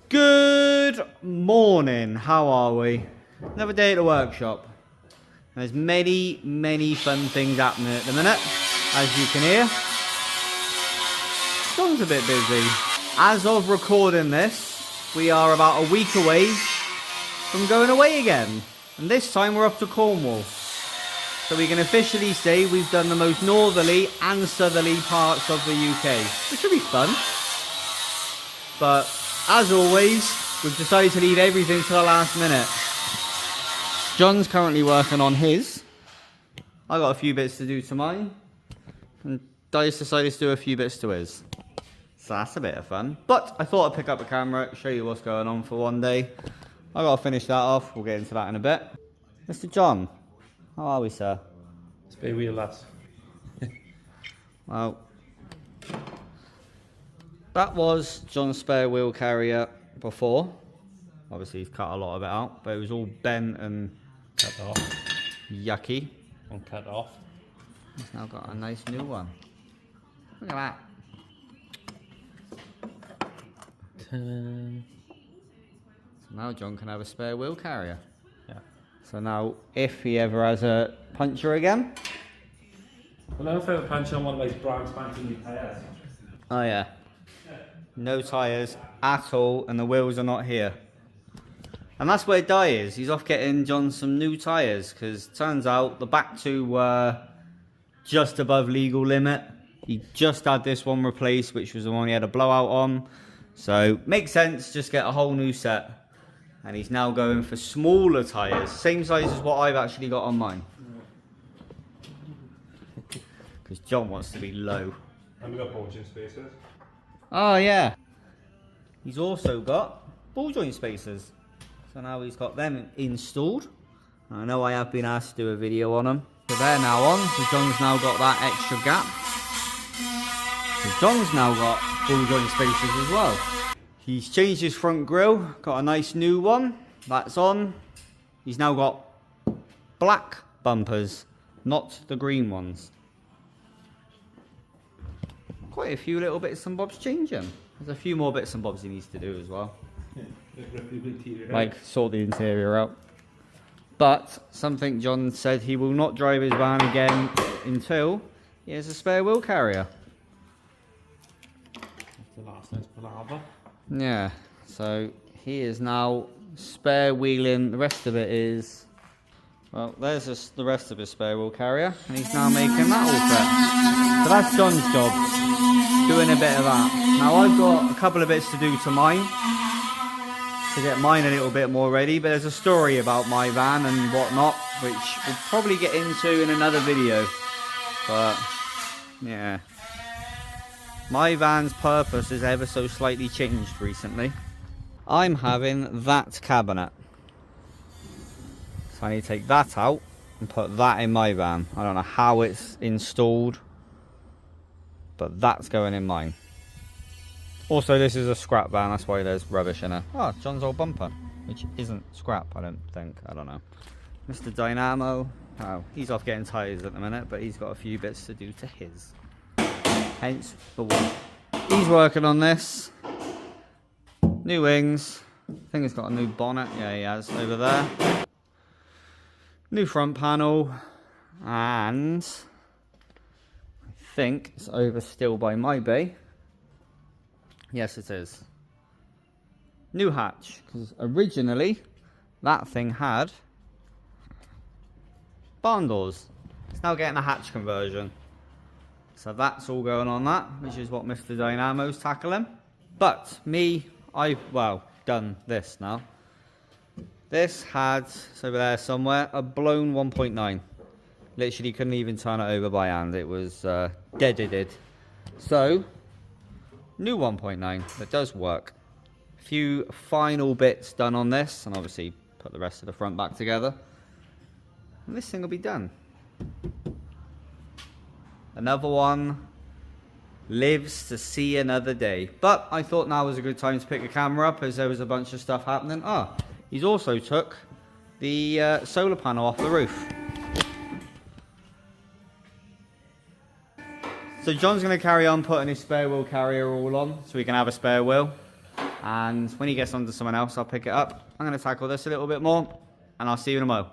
Good morning, how are we? Another day at the workshop. There's many fun things happening at the minute, as you can hear. John's a bit busy. As of recording this, we are about a week away from going away again. And this time we're up to Cornwell. So we can officially say we've done the most northerly and southerly parts of the UK. Which should be fun. But as always, we've decided to leave everything to the last minute. John's currently working on his. I got a few bits to do to mine. And Dice decided to do a few bits to his. So that's a bit of fun. But I thought I'd pick up a camera, show you what's going on for one day. I gotta finish that off. We'll get into that in a bit. Mr. John, how are we, sir? Spare wheel, lads. Well, that was John's spare wheel carrier before. Obviously, he's cut a lot of it out, but it was all bent and Cut off. yucky. And cut off. He's now got a nice new one. Look at that. So now John can have a spare wheel carrier. Yeah. So now, if he ever has a puncture again. Well, if I have a punch on one of those brand spanking new tyres. Oh yeah. No tyres at all, and the wheels are not here. And that's where Di is. He's off getting John some new tyres, because turns out the back two were just above legal limit. He just had this one replaced, which was the one he had a blowout on. So, makes sense, just get a whole new set. And he's now going for smaller tyres, same size as what I've actually got on mine. Because John wants to be low. And we've got ball joint spacers. Oh yeah. He's also got ball joint spacers. So now he's got them installed. I know I have been asked to do a video on them. So they're now on. So John's now got that extra gap. So John's now got ball joint spacers as well. He's changed his front grille. Got a nice new one. That's on. He's now got black bumpers, not the green ones. Quite a few little bits and bobs changing. There's a few more bits and bobs he needs to do as well. Like sort the interior out. But something John said, he will not drive his van again until he has a spare wheel carrier. That's the last night's palaver. Yeah, so he is now spare wheeling. The rest of it is, well, there's just the rest of his spare wheel carrier, and he's now making that all fit. So that's John's job, doing a bit of that. Now I've got a couple of bits to do to mine, to get mine a little bit more ready, but there's a story about my van and whatnot, which we'll probably get into in another video. But, yeah. My van's purpose has ever so slightly changed recently. I'm having that cabinet. So I need to take that out and put that in my van. I don't know how it's installed, but that's going in mine. Also, this is a scrap van, that's why there's rubbish in it. Oh, John's old bumper, which isn't scrap, I don't think. I don't know. Mr. Dynamo. Oh, he's off getting tyres at the minute, but he's got a few bits to do to his. Hence the one. He's working on this. New wings. I think he's got a new bonnet. Yeah, he has over there. New front panel. And I think it's over still by my bay. Yes, it is. New hatch. Because originally that thing had barn doors. It's now getting a hatch conversion. So that's all going on that, which is what Mr. Dynamo's tackling. But me, I've, well, done this now. This had, it's over there somewhere, a blown 1.9. Literally couldn't even turn it over by hand. It was deaded. So, new 1.9 that does work. A few final bits done on this, and obviously put the rest of the front back together. And this thing will be done. Another one lives to see another day. But I thought now was a good time to pick the camera up as there was a bunch of stuff happening. Ah, he's also took the solar panel off the roof. So John's going to carry on putting his spare wheel carrier all on so we can have a spare wheel. And when he gets onto someone else, I'll pick it up. I'm going to tackle this a little bit more, and I'll see you in a mo.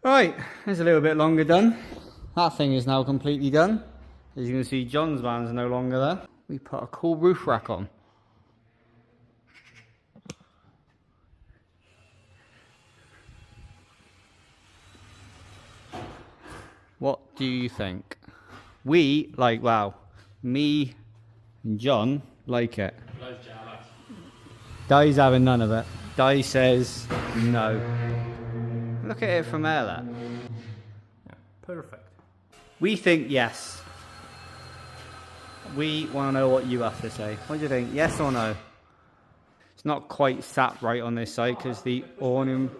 Right, it's a little bit longer done. That thing is now completely done. As you can see, John's van's no longer there. We put a cool roof rack on. What do you think? We like, wow, me and John like it. Di's having none of it. Di says no. Look at it from there, that. Yeah, perfect. We think yes. We want to know what you have to say. What do you think? Yes or no? It's not quite sat right on this side because the awning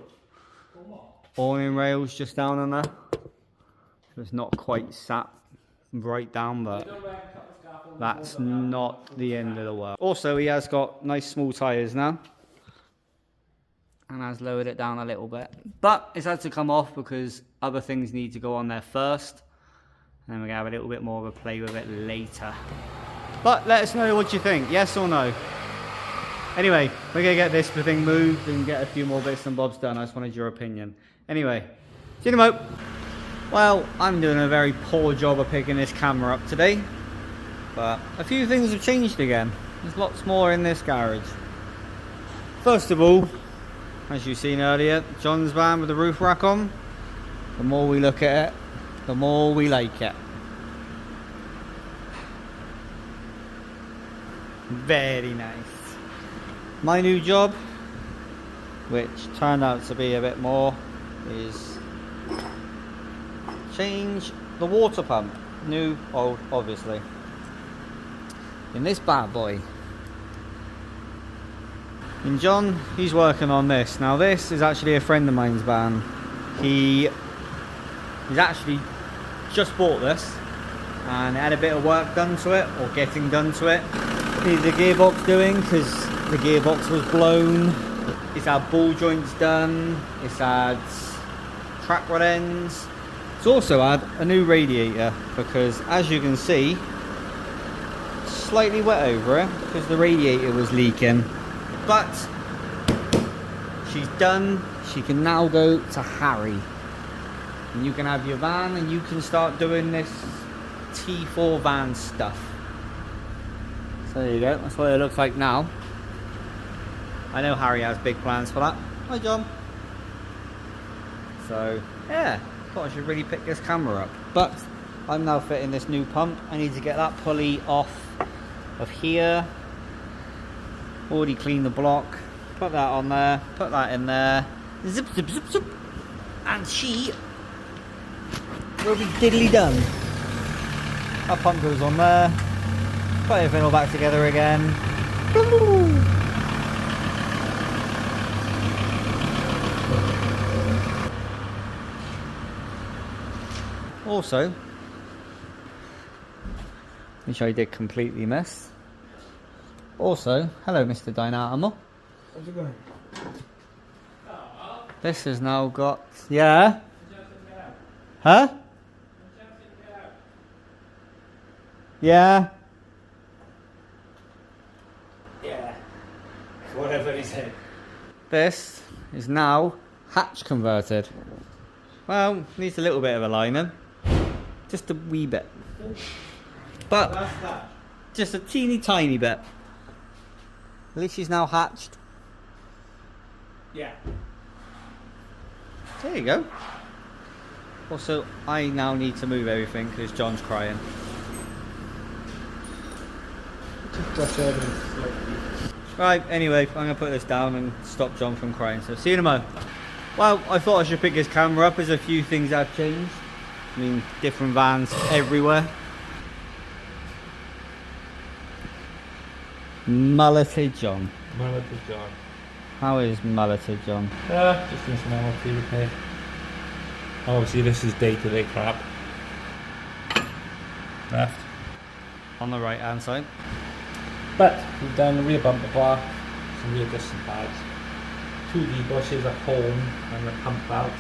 rail's just down on there. So it's not quite sat right down, but that's not the end of the world. Also, he has got nice small tyres now. And has lowered it down a little bit. But it's had to come off because other things need to go on there first. And then we're going to have a little bit more of a play with it later. But let us know what you think, yes or no. Anyway, we're going to get this thing moved and get a few more bits and bobs done. I just wanted your opinion. Anyway, see you in a mo. Well, I'm doing a very poor job of picking this camera up today. But a few things have changed again. There's lots more in this garage. First of all, as you've seen earlier, John's van with the roof rack on. The more we look at it, the more we like it. Very nice. My new job, which turned out to be a bit more, is change the water pump. New, old, obviously. In this bad boy. And John, he's working on this. Now this is actually a friend of mine's van. He's actually just bought this and had a bit of work done to it, or getting done to it. Needs a gearbox doing because the gearbox was blown. It's had ball joints done. It's had track rod ends. It's also had a new radiator because, as you can see, it's slightly wet over it because the radiator was leaking. But she's done. She can now go to Harry. And you can have your van and you can start doing this T4 van stuff. So there you go, that's what it looks like now. I know Harry has big plans for that. Hi John. So yeah, thought I should really pick this camera up. But I'm now fitting this new pump. I need to get that pulley off of here. Already cleaned the block. Put that on there, put that in there. Zip zip zip zip. And she will be diddly done. That pump goes on there. Put everything all back together again. Also, which I did completely miss. Also, hello Mr. Dynamo. How's it going? This has now got, yeah? Huh? Yeah? Yeah. Whatever he said. This is now hatch converted. Well, needs a little bit of a lining. Just a wee bit. But just a teeny tiny bit. At least she's now hatched. Yeah. There you go. Also, I now need to move everything because John's crying. Right, anyway, I'm going to put this down and stop John from crying. So, see you in a moment. Well, I thought I should pick this camera up. There's a few things that have changed. I mean, different vans everywhere. Mulleted John. Mulleted John. How is mulleted John? Just doing some MLT repair. Obviously this is day-to-day crap. Left. On the right hand side. But we've done the rear bumper bar, some rear distant pads, 2 D-bushes, a home and the pump valve.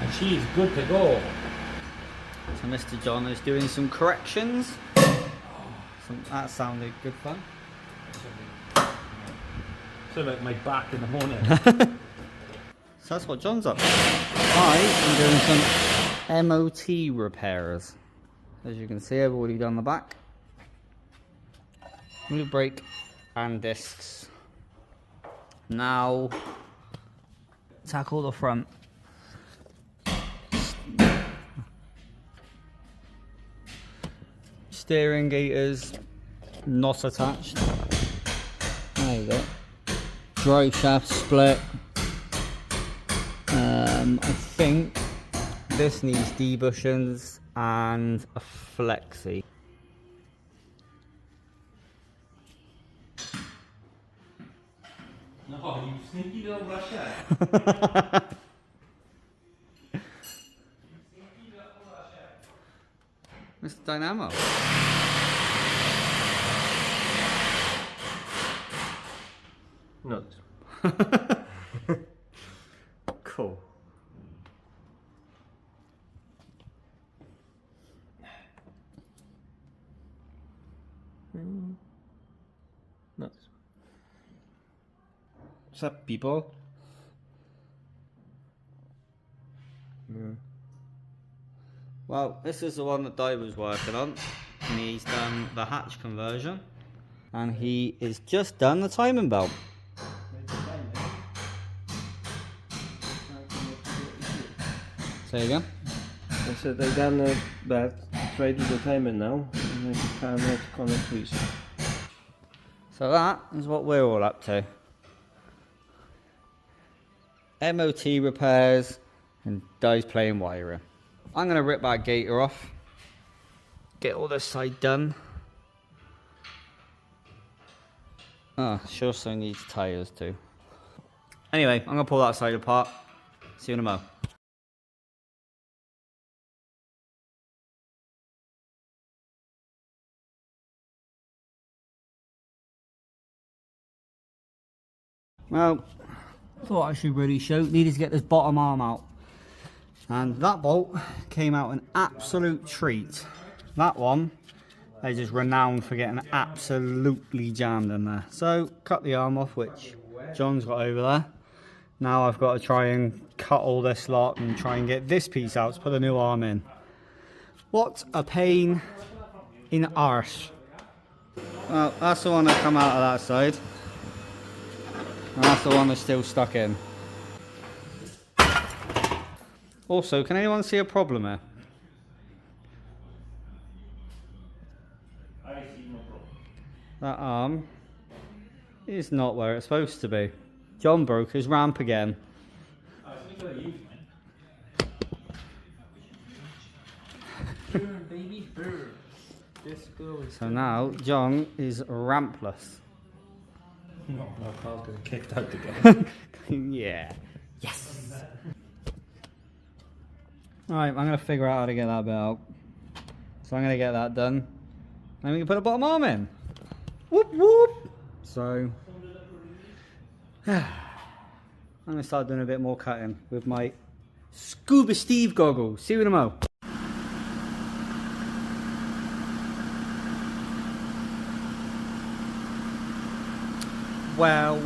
And she's good to go. So Mr. John is doing some corrections. That sounded good fun. better about my back in the morning. So that's what John's up to. I am doing some MOT repairs. As you can see, I've already done the back. New brake and discs. Now, tackle the front. Steering gaiters not attached. There you go. Drive shaft split. I think this needs debushings and a flexi. No, you sneaky little Russia. Mr. Dynamo. Not. Cool. Not. What's up, people? Well, this is the one that Di was working on, and he's done the hatch conversion, and he is just done the timing belt. Say again? I said they done that, straight to the timer now, and I cannot connect to it. So that is what we're all up to. MOT repairs and Di's playing wiring. I'm going to rip that gator off, get all this side done. Oh, she also needs tyres too. Anyway, I'm going to pull that side apart. See you in a mo. Well, thought I should really show. Needed to get this bottom arm out. And that bolt came out an absolute treat. That one, they're just renowned for getting absolutely jammed in there. So, cut the arm off, which John's got over there. Now I've got to try and cut all this lot and try and get this piece out to put a new arm in. What a pain in the arse. Well, that's the one that come out of that side. And that's the one that's still stuck in. Also, can anyone see a problem here? I see no problem. That arm is not where it's supposed to be. John broke his ramp again. I think I use Burn, baby, burn. This girl is. So now John is rampless. No, Carl's getting kicked out again. Yeah. Yes. Alright, I'm going to figure out how to get that bit out. So I'm going to get that done. Then we can put a bottom arm in. Whoop whoop. So I'm going to start doing a bit more cutting with my Scuba Steve goggles. See you in a mo. Well,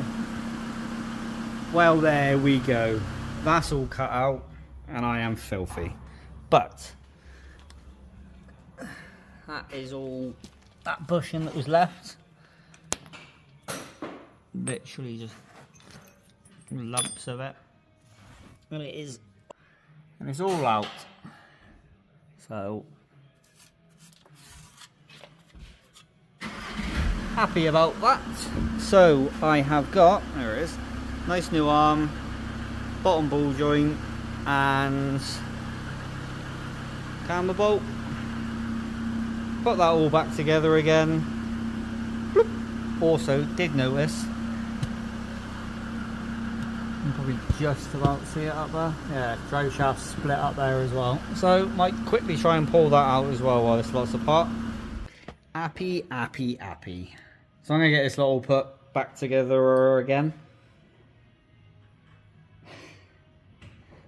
there we go. That's all cut out, and I am filthy. But that is all that bushing that was left. Literally just lumps of it, and it's all out. So happy about that. So I have got, there it is, nice new arm, bottom ball joint and camber bolt. Put that all back together again. Bloop. Also did notice, you can probably just about see it up there. Yeah, drive shaft split up there as well. So might quickly try and pull that out as well while this lot's apart. Happy. So I'm going to get this lot all put back together again.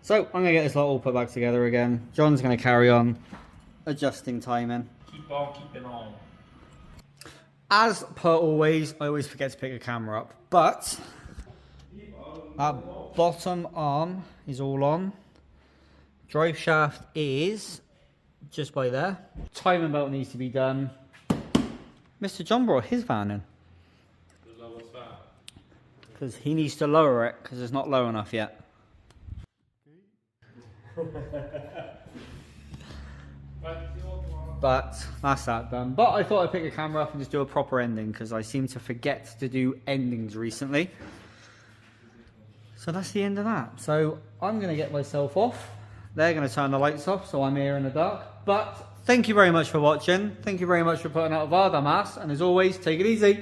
So I'm going to get this lot all put back together again. John's going to carry on adjusting timing. Keep on keeping on. As per always, I always forget to pick a camera up. But That bottom arm is all on. Drive shaft is just by there. Timing belt needs to be done. Mr. John brought his van in. Because he needs to lower it because it's not low enough yet. But that's that done. But I thought I'd pick a camera up and just do a proper ending because I seem to forget to do endings recently. So that's the end of that. So I'm going to get myself off. They're going to turn the lights off, so I'm here in the dark. But thank you very much for watching. Thank you very much for putting out a Vardamas. And as always, take it easy.